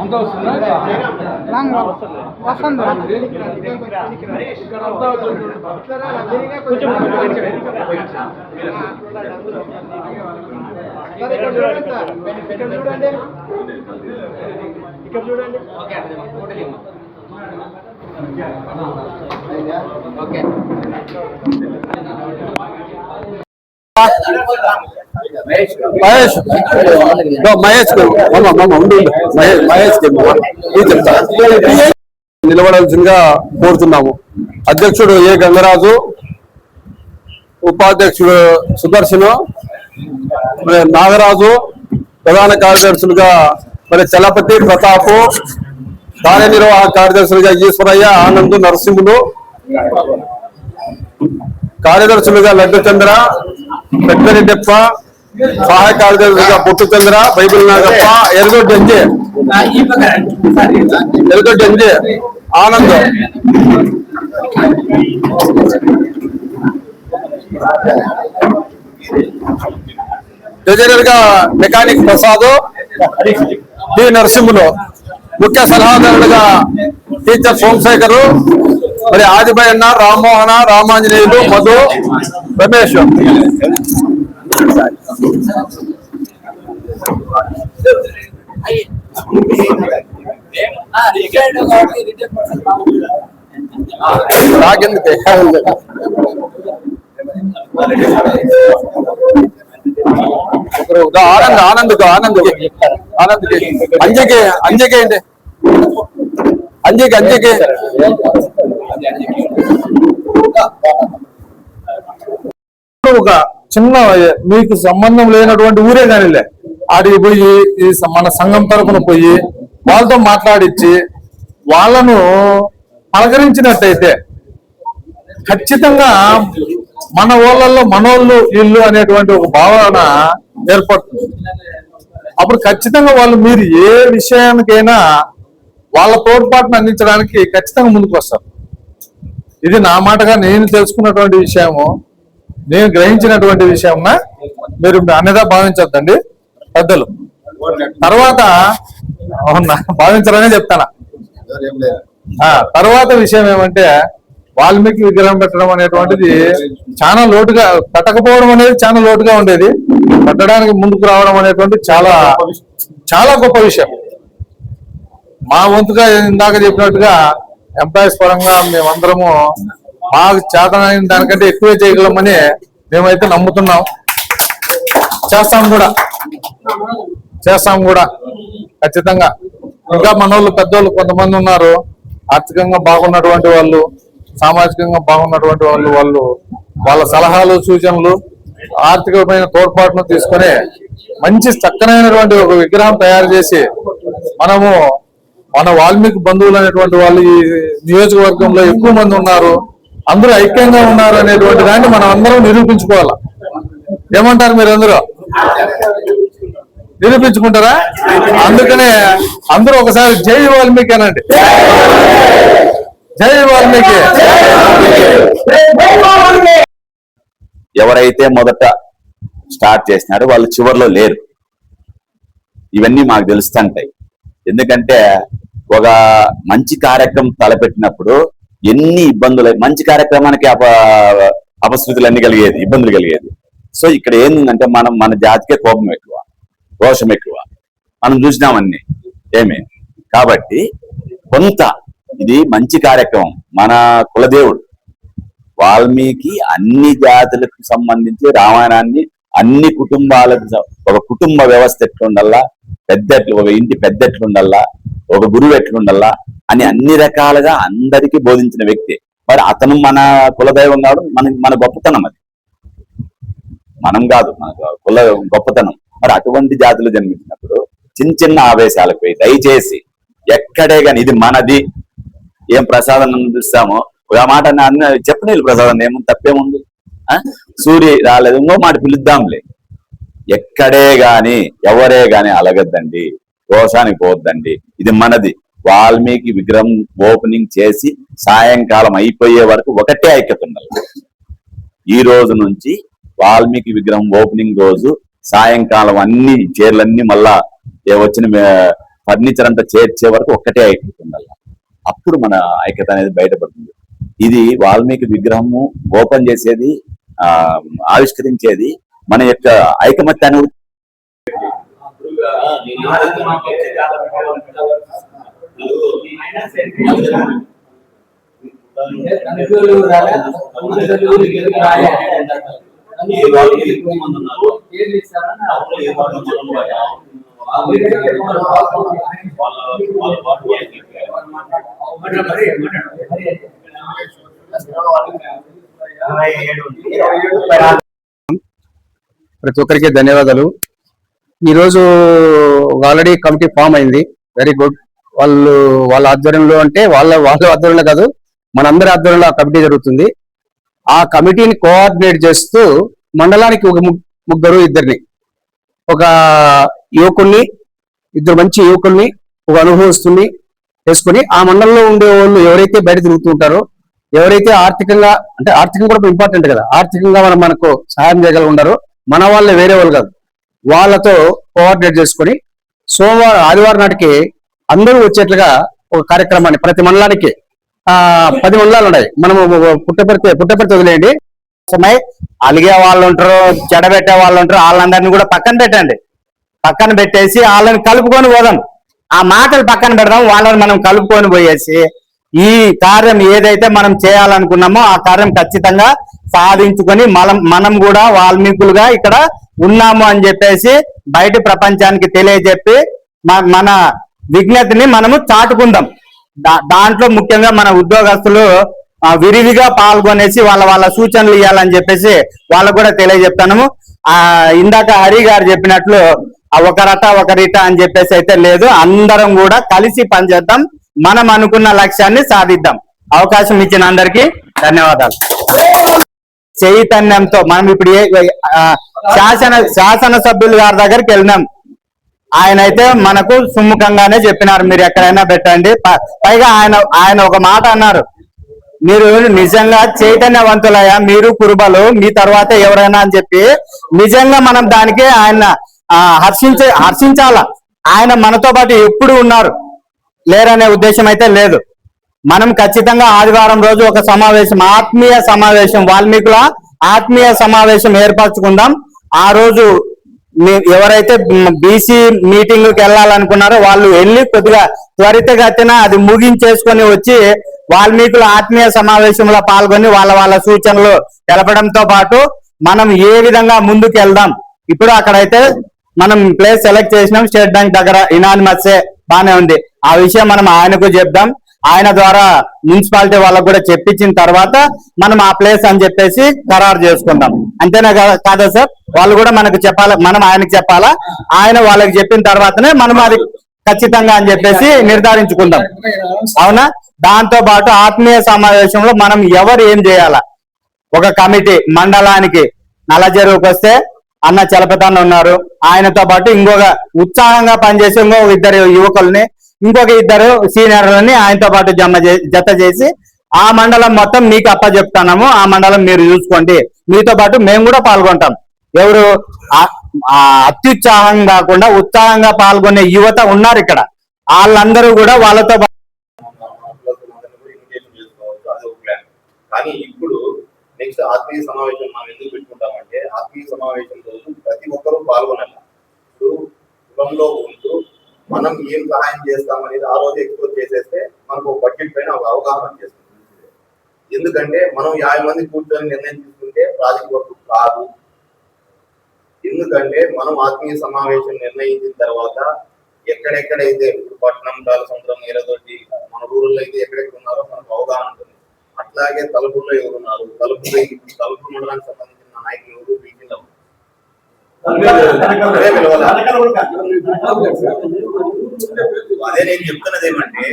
అంత వస్తుందా చూడండి మహేష్ నిలబడాల్సిందిగా కోరుతున్నాము. అధ్యక్షుడు ఏ గంగరాజు, ఉపాధ్యక్షుడు సుదర్శను, నాగరాజు, ప్రధాన కార్యదర్శులుగా మరి చలపతి ప్రతాపు, కార్యనిర్వాహక కార్యదర్శులుగా ఈశ్వరయ్య, ఆనంద్, నరసింహులు, కార్యదర్శులుగా లడ్డు చంద్ర, పెద్దరెడ్డప్ప, సహాయ కార్యదర్శిగా బొట్టు చంద్ర, బైబిల్ నాగప్ప, ఎరగొడ్డి అంజే, ఆనంద్, ట్రెజరర్ గా మెకానిక్ ప్రసాద్, టి నరసింహులు, ముఖ్య సలహాదారులుగా టీచర్ సోమశేఖరు, మరి ఆదిబాయ్ అన్న, రామ్మోహన, రామాంజనేయులు, మధు, రమేష్. నాకెందుకు ఆనంద్ ఆనంద్ ఆనంద్ ఆనంద్ అంజకి అంజకి ఏంటి అంజకి అంజకి ఒక చిన్న మీకు సంబంధం లేనటువంటి ఊరే కానిలే ఆడికి పోయి మన సంఘం తరఫున పోయి వాళ్ళతో మాట్లాడించి వాళ్ళను పలకరించినట్టయితే ఖచ్చితంగా మన ఊళ్ళల్లో మనోళ్ళు ఇల్లు అనేటువంటి ఒక భావన ఏర్పడుతుంది. అప్పుడు ఖచ్చితంగా వాళ్ళు మీరు ఏ విషయానికైనా వాళ్ళ తోడ్పాటును అందించడానికి ఖచ్చితంగా ముందుకు వస్తారు. ఇది నా మాటగా నేను తెలుసుకున్నటువంటి విషయము, నేను గ్రహించినటువంటి విషయంగా మీరు అన్నదా భావించొద్దండి పెద్దలు. తర్వాత భావించాలనే చెప్తానా. తర్వాత విషయం ఏమంటే వాల్మీకి విగ్రహం పెట్టడం అనేటువంటిది చాలా లోటుగా, పెట్టకపోవడం అనేది చాలా లోటుగా ఉండేది. పెట్టడానికి ముందుకు రావడం అనేటువంటి చాలా చాలా గొప్ప విషయం. మా వంతుగా ఇందాక చెప్పినట్టుగా ఎంప్లాయీస్ పరంగా మేమందరము మాకు చేతనైన దానికంటే ఎక్కువే చేయగలమని మేమైతే నమ్ముతున్నాం. చేస్తాం కూడా ఖచ్చితంగా. ఇంకా మనోళ్ళు పెద్దోళ్ళు కొంతమంది ఉన్నారు, ఆర్థికంగా బాగున్నటువంటి వాళ్ళు, సామాజికంగా బాగున్నటువంటి వాళ్ళు వాళ్ళ సలహాలు సూచనలు ఆర్థికమైన తోడ్పాటును తీసుకొని మంచి చక్కనైనటువంటి ఒక విగ్రహం తయారు చేసి మనము మన వాల్మీకి బంధువులు అనేటువంటి వాళ్ళు ఈ నియోజకవర్గంలో ఎక్కువ మంది ఉన్నారు, అందరూ ఐక్యంగా ఉన్నారు అనేటువంటి దాన్ని మనం అందరం నిరూపించుకోవాలి. ఏమంటారు మీరందరూ? నిరూపించుకుంటారా? అందుకనే అందరూ ఒకసారి జై వాల్మీకి అనండి. జై వాల్మీకి. ఎవరైతే మొదట స్టార్ట్ చేసినారో వాళ్ళు చివరిలో లేరు. ఇవన్నీ మాకు తెలుస్తుంటాయి. ఎందుకంటే ఒక మంచి కార్యక్రమం తలపెట్టినప్పుడు ఎన్ని ఇబ్బందులు, మంచి కార్యక్రమానికి అపశృతులు అన్ని కలిగేది, ఇబ్బందులు కలిగేది. సో ఇక్కడ ఏంటంటే మన జాతికే కోపం ఎక్కువ, రోషం ఎక్కువ. మనం చూసినామన్నీ ఏమే. కాబట్టి కొంత ఇది మంచి కార్యక్రమం. మన కులదేవుడు వాల్మీకి అన్ని జాతులకు సంబంధించి రామాయణాన్ని అన్ని కుటుంబాలకు, ఒక కుటుంబ వ్యవస్థ ఎట్లుండల్లా, ఒక ఇంటి పెద్ద ఎట్లుండల్లా, ఒక గురువు ఎట్లుండల్లా అని అన్ని రకాలుగా అందరికీ బోధించిన వ్యక్తి. మరి అతను మన కులదైవం కాదు, మన గొప్పతనం అది, మనం కాదు, మన కుల గొప్పతనం. మరి అటువంటి జాతులు జన్మించినప్పుడు చిన్న ఆవేశాలకు పోయి దయచేసి ఎక్కడే కానీ ఇది మనది, ఏం ప్రసాదం చూస్తామో ఒక మాట చెప్పనీళ్ళు ప్రసాదం ఏముంది, తప్పేముంది? సూర్య రాలేదు, ఇంకో మాట పిలుద్దాంలే. ఎక్కడే గాని ఎవరే గాని అలగద్దండి, దోషానికి పోవద్దండి. ఇది మనది. వాల్మీకి విగ్రహం ఓపెనింగ్ చేసి సాయంకాలం అయిపోయే వరకు ఒకటే ఐక్యత ఉండాలి. ఈ రోజు నుంచి వాల్మీకి విగ్రహం ఓపెనింగ్ రోజు సాయంకాలం అన్ని చైర్లన్నీ మళ్ళా వచ్చిన ఫర్నిచర్ అంతా చేర్చే వరకు ఒక్కటే ఐక్యత ఉండాలి. అప్పుడు మన ఐక్యత అనేది బయటపడుతుంది. ఇది వాల్మీకి విగ్రహము ఓపెన్ చేసేది, ఆవిష్కరించేది మన యొక్క ఐకమత్యాన్ని. ప్రతి ఒక్కరికి ధన్యవాదాలు. ఈరోజు ఆల్రెడీ కమిటీ ఫామ్ అయింది, వెరీ గుడ్. వాళ్ళ ఆధ్వర్యంలో అంటే వాళ్ళ ఆధ్వర్యంలో కాదు, మనందరి ఆధ్వర్యంలో ఆ కమిటీ జరుగుతుంది. ఆ కమిటీని కోఆర్డినేట్ చేస్తూ మండలానికి ఒక ముగ్గురు ఇద్దరిని, ఒక యువకుల్ని, ఇద్దరు మంచి యువకుల్ని, ఒక అనుభవస్తుల్ని వేసుకొని ఆ మండలంలో ఉండే వాళ్ళు ఎవరైతే బయట తిరుగుతుంటారో, ఎవరైతే ఆర్థికంగా, అంటే ఆర్థికంగా కూడా ఇంపార్టెంట్ కదా, ఆర్థికంగా మనకు సహాయం చేయగల ఉన్నారో మన వాళ్ళే, వేరే వాళ్ళు కాదు, వాళ్ళతో కోఆర్డినేట్ చేసుకొని సోమవారం ఆదివారం నాటికి అందరూ వచ్చేట్లుగా ఒక కార్యక్రమాన్ని ప్రతి మండలానికి 10 మండలాలు ఉన్నాయి. మనము పుట్టపర్తి వదిలేయండి. అలిగే వాళ్ళు ఉంటారు, చెడబెట్టే వాళ్ళు ఉంటారు, వాళ్ళందరినీ కూడా పక్కన పెట్టండి. పక్కన పెట్టేసి వాళ్ళని కలుపుకొని పోదాం. ఆ మాటలు పక్కన పెడదాం, వాళ్ళని మనం కలుపుకొని పోయేసి ఈ కార్యం ఏదైతే మనం చేయాలనుకున్నామో ఆ కార్యం ఖచ్చితంగా సాధించుకొని మనం కూడా వాల్మీకులుగా ఇక్కడ ఉన్నాము అని చెప్పేసి బయట ప్రపంచానికి తెలియజెప్పి మన విజ్ఞతని మనము చాటుకుందాం. దాంట్లో ముఖ్యంగా మన ఉద్యోగస్తులు విరివిగా పాల్గొనేసి వాళ్ళ సూచనలు ఇవ్వాలని చెప్పేసి వాళ్ళకు కూడా తెలియజెప్తాను. ఇందాక హరి గారు చెప్పినట్లు ఒకరట ఒకరిట అని చెప్పేసి అయితే లేదు, అందరం కూడా కలిసి పనిచేద్దాం, మనం అనుకున్న లక్ష్యాన్ని సాధిద్దాం. అవకాశం ఇచ్చిన అందరికీ ధన్యవాదాలు. చైతన్యంతో మనం ఇప్పుడు శాసనసభ్యులు గారి దగ్గరికి వెళ్ళినాం. ఆయన అయితే మనకు సుముఖంగానే చెప్పినారు, మీరు ఎక్కడైనా పెట్టండి. పైగా ఆయన ఒక మాట అన్నారు, మీరు నిజంగా చైతన్యవంతులయ్యా, మీరు కురుబలు, మీ తర్వాత ఎవరైనా అని చెప్పి నిజంగా మనం దానికి ఆయన హర్షించాల. ఆయన మనతో పాటు ఎప్పుడు ఉన్నారు, లేరనే ఉద్దేశం అయితే లేదు. మనం ఖచ్చితంగా ఆదివారం రోజు ఒక సమావేశం, ఆత్మీయ సమావేశం, వాల్మీకుల ఆత్మీయ సమావేశం ఏర్పరచుకుందాం. ఆ రోజు ఎవరైతే బీసీ మీటింగ్కి వెళ్ళాలనుకున్నారో వాళ్ళు వెళ్ళి కొద్దిగా త్వరితగతిన అది ముగించేసుకొని వచ్చి వాల్మీకుల ఆత్మీయ సమావేశంలో పాల్గొని వాళ్ళ సూచనలు తెలపడంతో పాటు మనం ఏ విధంగా ముందుకు వెళ్దాం. ఇప్పుడు అక్కడైతే మనం ప్లేస్ సెలెక్ట్ చేసినాం, స్టేట్ బ్యాంక్ దగ్గర, ఇనానిమస్సే, బానే ఉంది. ఆ విషయం మనం ఆయనకు చెప్దాం. ఆయన ద్వారా మున్సిపాలిటీ వాళ్ళకు కూడా చెప్పించిన తర్వాత మనం ఆ ప్లేస్ అని చెప్పేసి ఖరారు చేసుకుందాం. అంతేనా కాదా సార్? వాళ్ళు కూడా మనకు చెప్పాలా, మనం ఆయనకు చెప్పాలా, ఆయన వాళ్ళకి చెప్పిన తర్వాతనే మనం అది ఖచ్చితంగా అని చెప్పేసి నిర్ధారించుకుందాం. అవునా? దాంతో పాటు ఆత్మీయ సమావేశంలో మనం ఎవరు ఏం చేయాలా, ఒక కమిటీ మండలానికి నల్లచెరువుకి వస్తే అన్న చలపతాన్ని ఉన్నారు, ఆయనతో పాటు ఇంకొక ఉత్సాహంగా పనిచేసి ఇంకొక 2 యువకుల్ని, ఇంకొక 2 సీనియర్లని ఆయనతో పాటు జత చేసి ఆ మండలం మొత్తం మీకు అప్పచెప్తాము. ఆ మండలం మీరు చూసుకోండి, మీతో పాటు మేము కూడా పాల్గొంటాం. ఎవరు అత్యుత్సాహం కాకుండా ఉత్సాహంగా పాల్గొనే యువత ఉన్నారు ఇక్కడ, వాళ్ళందరూ కూడా వాళ్ళతో కానీ ఇప్పుడు నెక్స్ట్ ఆత్మీయ సమావేశం మనం ఎందుకు పెట్టుకుంటామంటే, ఆత్మీయ సమావేశం రోజు ప్రతి ఒక్కరూ పాల్గొనాలి. ఇప్పుడు కులంలో ఉంటూ మనం ఏం సహాయం చేస్తామనేది ఆ రోజు ఎక్స్ప్లోర్ చేసేస్తే మనకు బడ్జెట్ పైన ఒక అవగాహన చేస్తుంది. ఎందుకంటే మనం 50 మంది కూర్చొని నిర్ణయం తీసుకుంటే ప్రాజెక్ట్ వర్క్ కాదు. ఎందుకంటే మనం ఆత్మీయ సమావేశం నిర్ణయించిన తర్వాత ఎక్కడెక్కడైతే పట్టణం, కాలసముద్రం, నీరదొడ్డి, మన ఊళ్ళో అయితే ఎక్కడెక్కడ ఉన్నారో మనకు అవగాహన ఉంటుంది. అట్లాగే తలుపుల్లో ఎవరున్నారు, తలుపు మండలానికి సంబంధించిన నాయకులు ఎవరు, వీటిలో అదే నేను చెప్తున్నది ఏమంటే,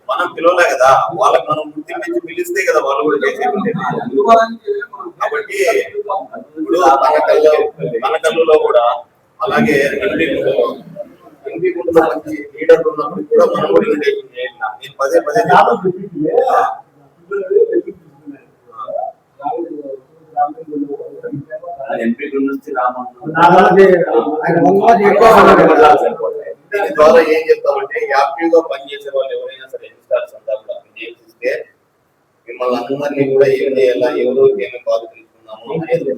మనం పిలవలే కదా, వాళ్ళకి మనం గుర్తించి పిలిస్తే కదా వాళ్ళు కూడా చేసేది. కాబట్టి ఇప్పుడు కనకల్లులో కూడా అలాగే ఎంపీ గుంటలో మంచి లీడర్లు ఉన్నప్పుడు కూడా మనం కూడా ఇన్విటేషన్ చేయాలి. అదే చెప్తాను. ఎంపీ నుంచి దీని ద్వారా ఏం చెప్తామంటే యాక్టివ్ గా పనిచేసే వాళ్ళు ఎవరైనా సరే యంగ్స్టర్స్ అంతా కూడా గేమ్స్ ఇస్తే మిమ్మల్ని అందరినీ కూడా ఏం చేయాలా, ఎవరు ఏమి బాధ్యత తీసుకున్నాము అనేది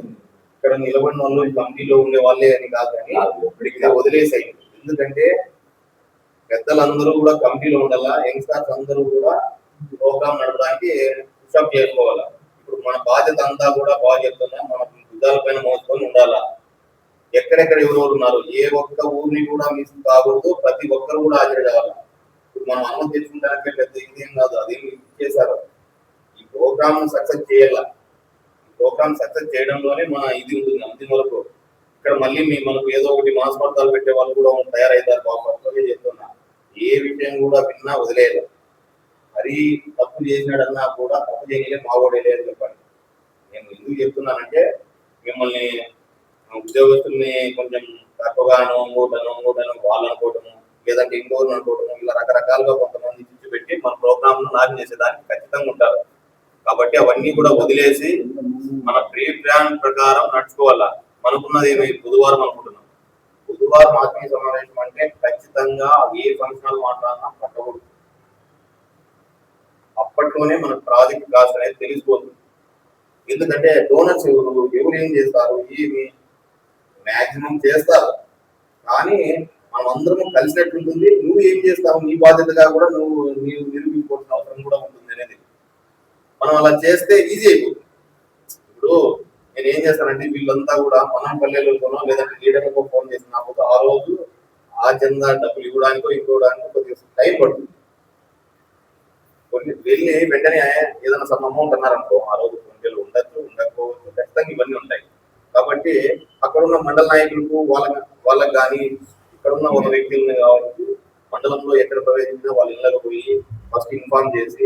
ఇక్కడ నిలబడిన వాళ్ళు కమిటీలో ఉండే వాళ్ళే అని కాదు, కానీ ఇక్కడ వదిలేసాయి. ఎందుకంటే పెద్దలందరూ కూడా కమిటీలో ఉండాలా, యంగ్స్టర్స్ అందరూ కూడా ప్రోగ్రామ్ నడపడానికి పుషప్ చేసుకోవాలా. ఇప్పుడు మన బాధ్యత అంతా కూడా బాగా చెప్తున్నా, మన భుజాల పైన మోసుకొని ఉండాలా. ఎక్కడెక్కడ ఎవరెవరు ఉన్నారు, ఏ ఒక్క ఊరిని కూడా మిస్ కాకూడదు, ప్రతి ఒక్కరు కూడా హాజరు కావాలి. ఇప్పుడు మనం అన్నం తెచ్చుకుంటానికి పెద్ద ఇదేం కాదు, అదేమి చేశారు. ఈ ప్రోగ్రామ్ సక్సెస్ చేయాల, ఈ ప్రోగ్రామ్ సక్సెస్ చేయడంలోనే మన ఇది ఉంటుంది. అంతిమ వరకు ఇక్కడ మళ్ళీ మనకు ఏదో ఒకటి మనస్పర్ధాలు పెట్టే వాళ్ళు కూడా తయారవుతారు. బాబు చెప్తున్నా, ఏ విషయం కూడా విన్నా వదిలేదు. మరీ తప్పు చేసినాడన్నా కూడా తప్పు చేయలే మావోడే లేదు చెప్పండి. నేను ఎందుకు చెప్తున్నానంటే మిమ్మల్ని ఉద్యోగస్తుల్ని కొంచెం తక్కువగానో ఇంకోటను వాళ్ళు అనుకోవటము, లేదంటే ఇంకోరు అనుకోవటము, ఇలా రకరకాలుగా కొంతమంది చిచ్చు పెట్టి మన ప్రోగ్రామ్ ను నాశనం చేసేదానికి ఖచ్చితంగా ఉంటారు. కాబట్టి అవన్నీ కూడా వదిలేసి మన ప్రీ ప్లాన్ ప్రకారం నడుచుకోవాలా. మనకున్నది ఏమి బుధవారం అనుకుంటున్నాం. బుధవారం ఆత్మీయ సమావేశం అంటే ఖచ్చితంగా ఏ ఫంక్షనల్ మాట్లాడినా పట్టకూడదు. అప్పట్లోనే మన ప్రాజెక్ట్ కాస్ట్ అనేది తెలిసిపోతుంది. ఎందుకంటే డోనర్స్ ఎవరు ఏం చేస్తారు, ఏమి మాక్సిమం చేస్తారు, కానీ మనం అందరం కలిసినట్టు ఉంటుంది. నువ్వు ఏం చేస్తావు, నీ బాధ్యతగా కూడా నువ్వు నిరూపించుకోవాల్సిన అవసరం కూడా ఉంటుంది అనేది. మనం అలా చేస్తే ఈజీ అయిపోతుంది. ఇప్పుడు నేను ఏం చేస్తానంటే వీళ్ళంతా కూడా మనం పల్లెలలోనో లేదంటే లీడర్లకు ఫోన్ చేసి నాకు ఆ రోజు ఆ చందా డబ్బులు ఇవ్వడానికో ఇంకోవడానికో కొద్దిగా టైం పడుతుంది. కొన్ని వెళ్ళి వెంటనే ఏదైనా సమ్ అమౌంట్ అన్నారనుకో, ఆ రోజు కొంచెం ఉండొచ్చు ఉండకపోవచ్చు, ఖచ్చితంగా ఇవన్నీ ఉంటాయి. కాబట్టి అక్కడ ఉన్న మండల నాయకులకు వాళ్ళకి కానీ ఇక్కడ ఉన్న ఒక వ్యక్తులను కావచ్చు, మండలంలో ఎక్కడ ప్రవేశించినా వాళ్ళ ఇళ్ళకు పోయి ఫస్ట్ ఇన్ఫార్మ్ చేసి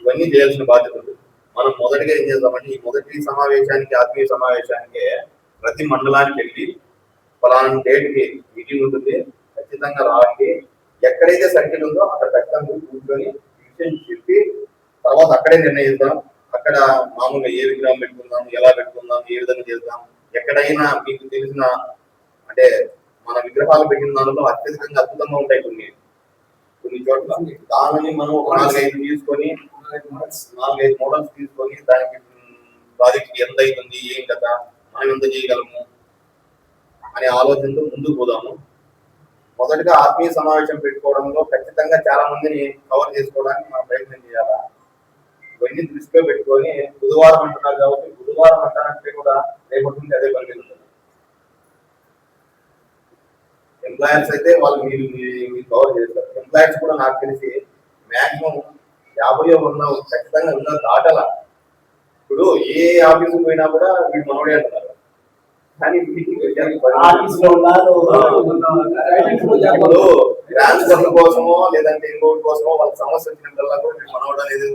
ఇవన్నీ చేయాల్సిన బాధ్యత ఉంది. మనం మొదటిగా ఏం చేద్దామంటే ఈ మొదటి సమావేశానికి ఆత్మీయ సమావేశానికి ప్రతి మండలానికి వెళ్ళి ఫలానా డేట్కి మీటింగ్ ఉంటుంది, ఖచ్చితంగా రావాలి. ఎక్కడైతే సర్కిల్ ఉందో అక్కడ ఖచ్చితంగా కూర్చొని విషయం చెప్పి తర్వాత అక్కడే నిర్ణయిద్దాం. అక్కడ మామూలుగా ఏ విగ్రహం పెట్టుకుందాం, ఎలా పెట్టుకుందాం, ఏ విధంగా చేద్దాం. ఎక్కడైనా మీకు తెలిసిన అంటే మన విగ్రహాలు పెట్టిన దానిలో అత్యధికంగా అద్భుతంగా ఉంటాయి కొన్ని చోట్ల. దానిని మనం ఒక 4-5 తీసుకొని 4-5 మోడల్స్ తీసుకొని దానికి ప్రాజెక్ట్ ఎంత అవుతుంది, ఏం కదా, మనం ఎంత చేయగలము అనే ఆలోచనతో ముందుకు పోదాము. మొదటిగా ఆత్మీయ సమావేశం పెట్టుకోవడంలో ఖచ్చితంగా చాలా మందిని కవర్ చేసుకోవడానికి మనం ప్రయత్నం చేయాలా. ఇవన్నీ దృష్టిలో పెట్టుకొని బుధవారం అంటున్నారు కాబట్టి బుధవారం అంటారంటే కూడా రేపటి నుంచి అదే పని ఉంటుంది. ఎంప్లాయర్స్ అయితే వాళ్ళు మీరు కవర్ చేస్తారు. ఎంప్లాయర్స్ కూడా నాకు తెలిసి మాక్సిమం 50 ఉన్న ఖచ్చితంగా ఉన్న దాటల. ఇప్పుడు ఏ ఆఫీసు పోయినా కూడా వీళ్ళు మనోడే అంటున్నారు, కానీ ఇప్పుడు ట్రాన్స్ఫర్ కోసమో లేదంటే ఇంకోటి కోసమో వాళ్ళ సమస్య వచ్చినప్పుడల్లా కూడా మనోడు అనేది